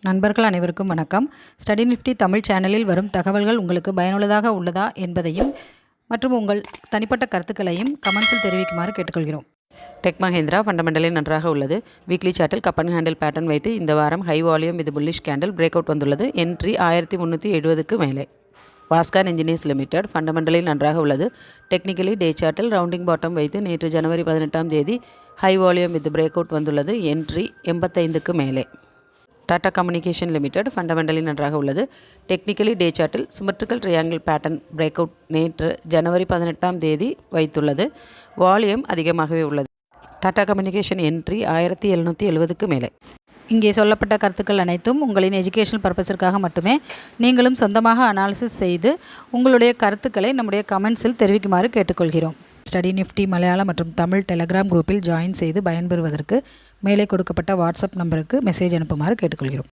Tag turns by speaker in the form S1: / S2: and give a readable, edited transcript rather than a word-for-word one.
S1: நண்பர்கள் அனைவருக்கும் வணக்கம். ஸ்டடி நிஃப்டி தமிழ் சேனலில் வரும் தகவல்கள் உங்களுக்கு பயனுள்ளதாக உள்ளதா என்பதையும் மற்றும் உங்கள் தனிப்பட்ட கருத்துக்களையும் கமெண்ட்ஸில் தெரிவிக்குமாறு கேட்டுக்கொள்கிறோம்.
S2: டெக் மஹேந்திரா ஃபண்டமெண்டலில் நன்றாக உள்ளது. வீக்லி சார்ட்டில் கப் அண்ட் ஹேண்டில் பேட்டர்ன் வைத்து இந்த வாரம் high volume with bullish candle break out வந்துள்ளது. என்ட்ரி 1370க்கு மேலே. வாஸ்கான் இன்ஜினியர்ஸ் லிமிடெட் ஃபண்டமெண்டலில் நன்றாக உள்ளது. டெக்னிக்கலி டே சார்ட்டில் ரவுண்டிங் பாட்டம் வைத்து நேற்று ஜனவரி 18ஆம் தேதி high volume with break out வந்துள்ளது. என்ட்ரி 85க்கு மேலே. டாடா கம்யூனிகேஷன் லிமிடெட் ஃபண்டமெண்டலில் நன்றாக உள்ளது. டெக்னிக்கலி டே சார்ட்டில் symmetrical triangle pattern break out நேற்று ஜனவரி 18ஆம் தேதி வைத்துள்ளது. வால்யூம் அதிகமாகவே உள்ளது. டாடா கம்யூனிகேஷன் என்ட்ரி 1770க்கு மேலே.
S1: இங்கே சொல்லப்பட்ட கருத்துக்கள் அனைத்தும் உங்களின் எஜுகேஷனல் பர்பஸிற்காக மட்டுமே. நீங்களும் சொந்தமாக அனாலிசிஸ் செய்து உங்களுடைய கருத்துக்களை நம்முடைய கமெண்ட்ஸில் தெரிவிக்குமாறு கேட்டுக்கொள்கிறோம். ஸ்டடி நிஃப்டி மலையாளம் மற்றும் தமிழ் டெலகிராம் குரூப்பில் ஜாயின் செய்து பயன்பெறுவதற்கு மேலே கொடுக்கப்பட்ட வாட்ஸ்அப் நம்பருக்கு மெசேஜ் அனுப்புமாறு கேட்டுக்கொள்கிறோம்.